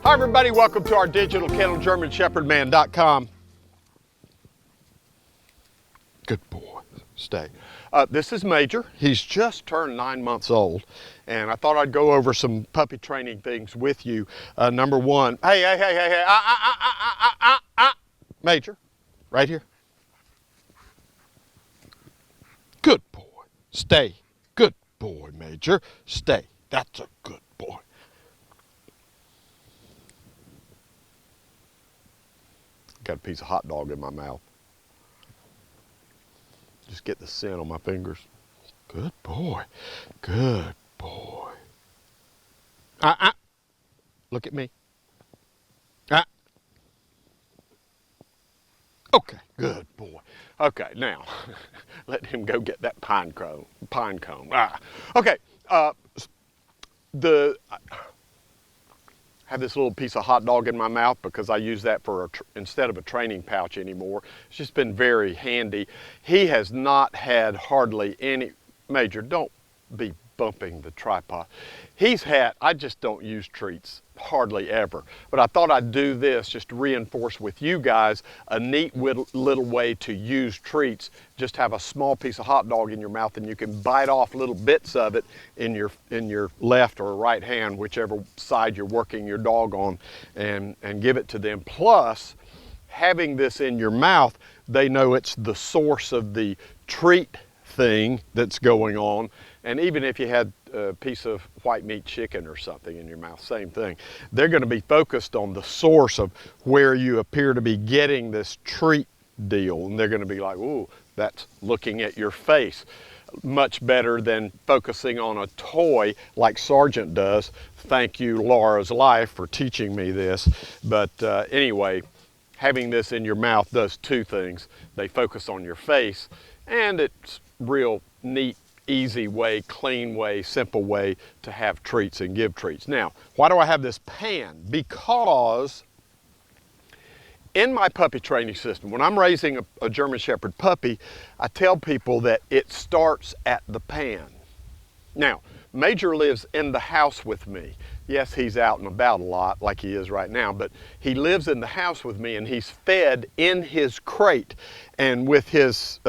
Hi everybody, welcome to our digital kennel, GermanShepherdMan.com. Good boy, stay. This is Major. He's just turned 9 months old, and I thought I'd go over some puppy training things with you. Number one, hey, Major, right here. Good boy, stay. Good boy, Major, stay. That's a good boy. Got a piece of hot dog in my mouth. Just get the scent on my fingers. Good boy. Good boy. Look at me. Okay, good boy. Okay, now, let him go get that pine cone. Okay, have this little piece of hot dog in my mouth because I use that for instead of a training pouch anymore. It's just been very handy. He has not had hardly any, Major, don't be bumping the tripod. I just don't use treats hardly ever, but I thought I'd do this just to reinforce with you guys a neat little way to use treats. Just have a small piece of hot dog in your mouth and you can bite off little bits of it in your left or right hand, whichever side you're working your dog on, and give it to them. Plus, having this in your mouth, they know it's the source of the treat thing that's going on. And even if you had a piece of white meat chicken or something in your mouth, same thing. They're going to be focused on the source of where you appear to be getting this treat deal. And they're going to be like, ooh, that's looking at your face. Much better than focusing on a toy like Sergeant does. Thank you, Laura's Life, for teaching me this. But anyway, having this in your mouth does two things. They focus on your face, and it's real neat, easy way, clean way, simple way to have treats and give treats. Now, why do I have this pan? Because in my puppy training system, when I'm raising a German Shepherd puppy, I tell people that it starts at the pan. Now, Major lives in the house with me. Yes, he's out and about a lot like he is right now, but he lives in the house with me and he's fed in his crate. And with his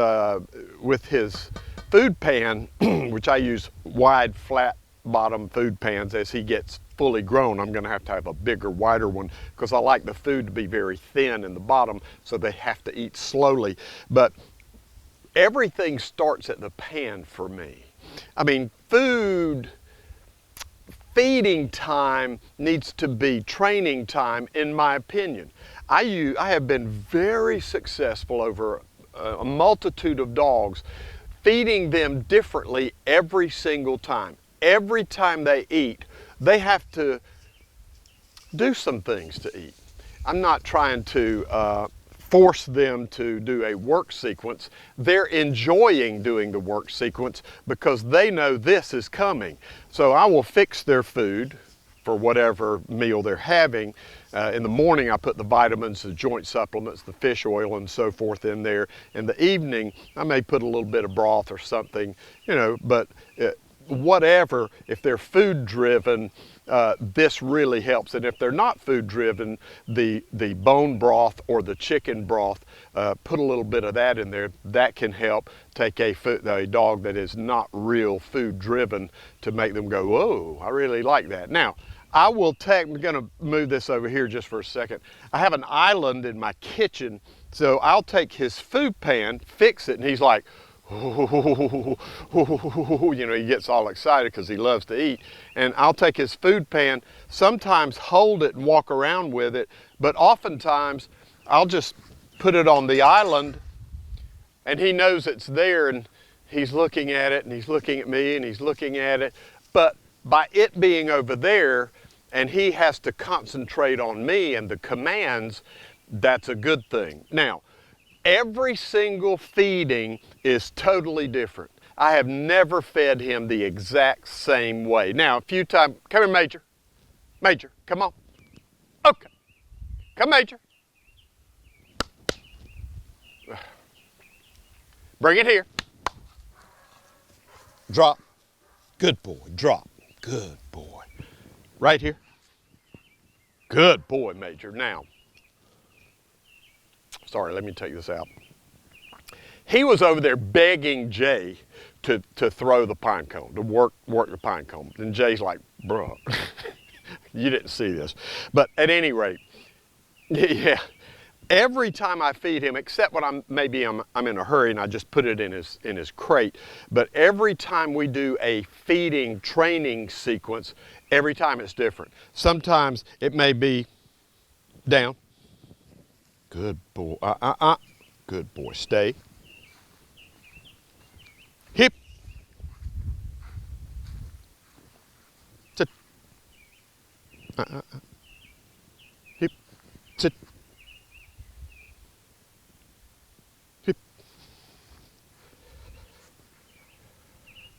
food pan, which I use wide, flat bottom food pans as he gets fully grown. I'm going to have a bigger, wider one because I like the food to be very thin in the bottom, so they have to eat slowly. But everything starts at the pan for me. I mean, feeding time needs to be training time, in my opinion. I have been very successful over a multitude of dogs, feeding them differently every single time. Every time they eat, they have to do some things to eat. I'm not trying to force them to do a work sequence. They're enjoying doing the work sequence because they know this is coming. So I will fix their food for whatever meal they're having. In the morning, I put the vitamins, the joint supplements, the fish oil, and so forth in there. In the evening, I may put a little bit of broth or something, but whatever. If they're food driven, this really helps. And if they're not food driven, the bone broth or the chicken broth, put a little bit of that in there. That can help take a dog that is not real food driven to make them go, whoa, I really like that. Now, I'm going to move this over here just for a second. I have an island in my kitchen, so I'll take his food pan, fix it, and he's like, he gets all excited because he loves to eat. And I'll take his food pan, sometimes hold it and walk around with it, but oftentimes I'll just put it on the island and he knows it's there and he's looking at it and he's looking at me and he's looking at it. But by it being over there and he has to concentrate on me and the commands, that's a good thing. Now, every single feeding is totally different. I have never fed him the exact same way. Now, a few times, come here, Major. Major, come on. Okay. Come, Major. Bring it here. Drop. Good boy. Drop. Good boy. Right here. Good boy, Major. Now, sorry, let me take this out. He was over there begging Jay to throw the pine cone, to work the pine cone. And Jay's like, bruh, you didn't see this. But at any rate, yeah, every time I feed him, except when I'm in a hurry and I just put it in his crate, but every time we do a feeding training sequence, every time it's different. Sometimes it may be down. Good boy. Good boy. Stay. Hip. Sit. Hip. Sit. Hip.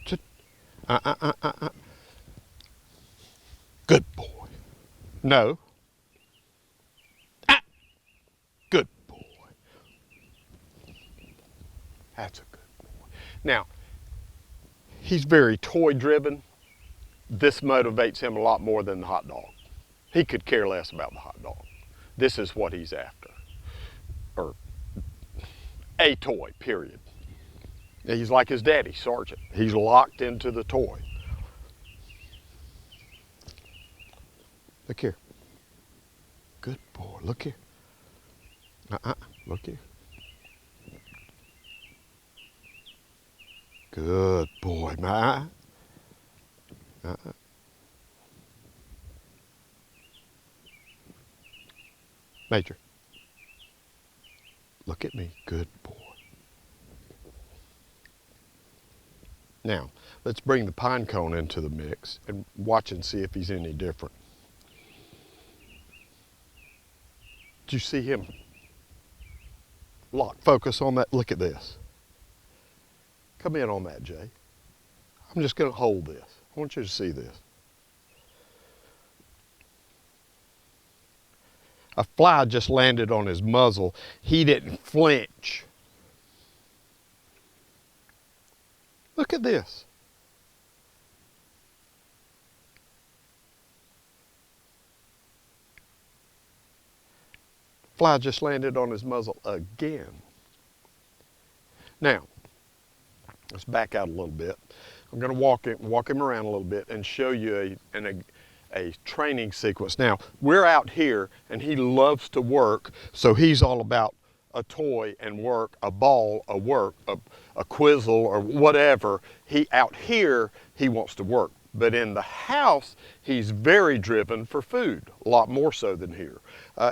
Sit. Good boy. No. Good boy. That's a good boy. Now, he's very toy driven. This motivates him a lot more than the hot dog. He could care less about the hot dog. This is what he's after. Or a toy, period. He's like his daddy, Sergeant. He's locked into the toy. Look here. Good boy. Look here. Look here. Good boy, my. Major. Look at me. Good boy. Now, let's bring the pine cone into the mix and watch and see if he's any different. Did you see him? Lock focus on that. Look at this. Come in on that, Jay. I'm just going to hold this. I want you to see this. A fly just landed on his muzzle. He didn't flinch. Look at this. Fly just landed on his muzzle again. Now, let's back out a little bit. I'm going to walk him around a little bit and show you a training sequence. Now, we're out here and he loves to work, so he's all about a toy and work, a ball, a work, a quizzle or whatever. Out here, he wants to work. But in the house, he's very driven for food, a lot more so than here.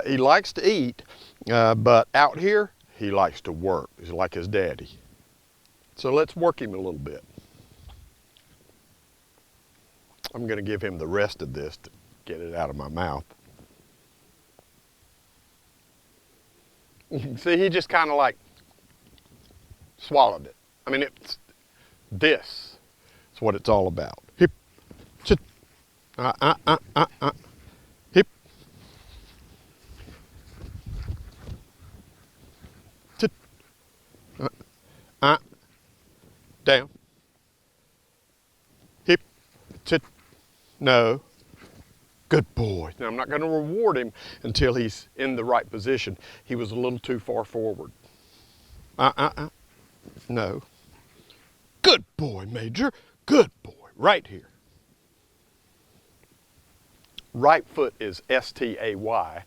He likes to eat, but out here, he likes to work. He's like his daddy. So let's work him a little bit. I'm going to give him the rest of this to get it out of my mouth. See, he just kind of like swallowed it. I mean, this is what it's all about. Hip, sit, hip, sit, down, hip, sit, no. Good boy. Now, I'm not going to reward him until he's in the right position. He was a little too far forward. No. Good boy, Major. Good boy. Right here. Right foot is S-T-A-Y.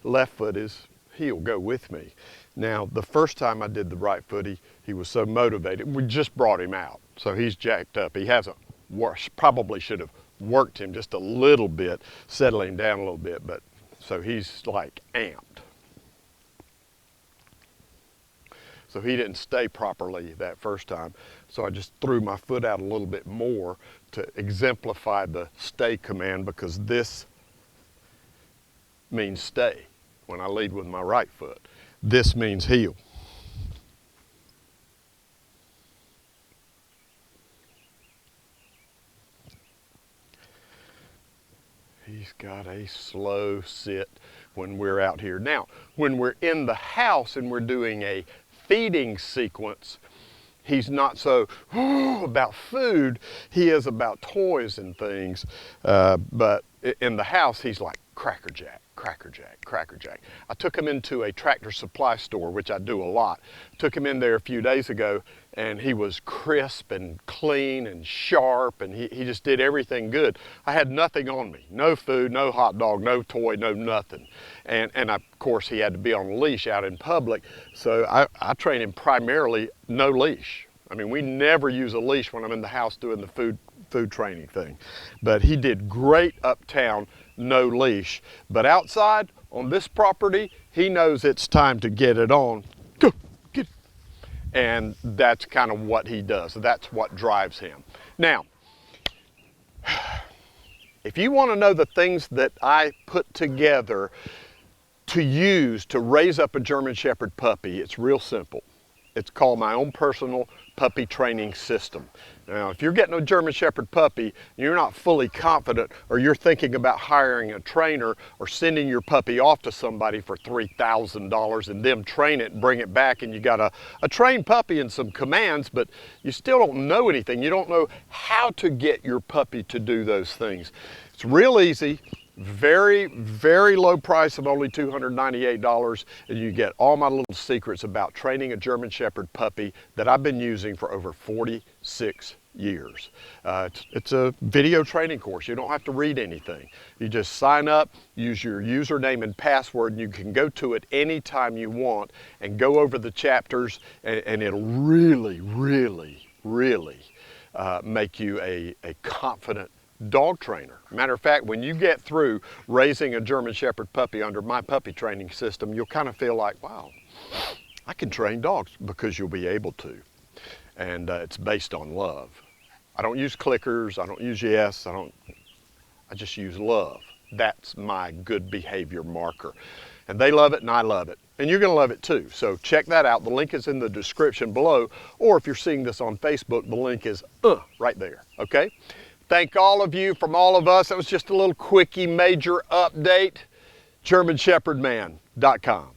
Left foot is heel. Go with me. Now, the first time I did the right foot, he was so motivated. We just brought him out, so he's jacked up. He hasn't worked. Probably should have worked him just a little bit, settling down a little bit, but so he's like amped. So he didn't stay properly that first time, so I just threw my foot out a little bit more to exemplify the stay command, because this means stay when I lead with my right foot. This means heel. He's got a slow sit when we're out here. Now, when we're in the house and we're doing a feeding sequence, he's not so about food. He is about toys and things. But in the house, he's like crackerjack, crackerjack, crackerjack. I took him into a Tractor Supply store, which I do a lot. Took him in there a few days ago, and he was crisp and clean and sharp, and he just did everything good. I had nothing on me, no food, no hot dog, no toy, no nothing. And of course, he had to be on a leash out in public, so I train him primarily no leash. I mean, we never use a leash when I'm in the house doing the food training thing. But he did great uptown, no leash. But outside, on this property, he knows it's time to get it on. Go, get it. And that's kind of what he does. That's what drives him. Now, if you want to know the things that I put together to use to raise up a German Shepherd puppy, it's real simple. It's called my own personal puppy training system. Now, if you're getting a German Shepherd puppy and you're not fully confident, or you're thinking about hiring a trainer or sending your puppy off to somebody for $3,000 and them train it and bring it back, and you got a trained puppy and some commands, but you still don't know anything. You don't know how to get your puppy to do those things. It's real easy. Very, very low price of only $298, and you get all my little secrets about training a German Shepherd puppy that I've been using for over 46 years. It's a video training course. You don't have to read anything. You just sign up, use your username and password, and you can go to it anytime you want and go over the chapters, and it'll really, really, really make you a confident dog trainer. Matter of fact, when you get through raising a German Shepherd puppy under my puppy training system, you'll kind of feel like, wow, I can train dogs, because you'll be able to. And it's based on love. I don't use clickers, I don't use yes, I just use love. That's my good behavior marker. And they love it and I love it. And you're gonna love it too. So check that out. The link is in the description below, or if you're seeing this on Facebook, the link is right there, okay? Thank all of you from all of us. That was just a little quickie Major update. GermanShepherdman.com.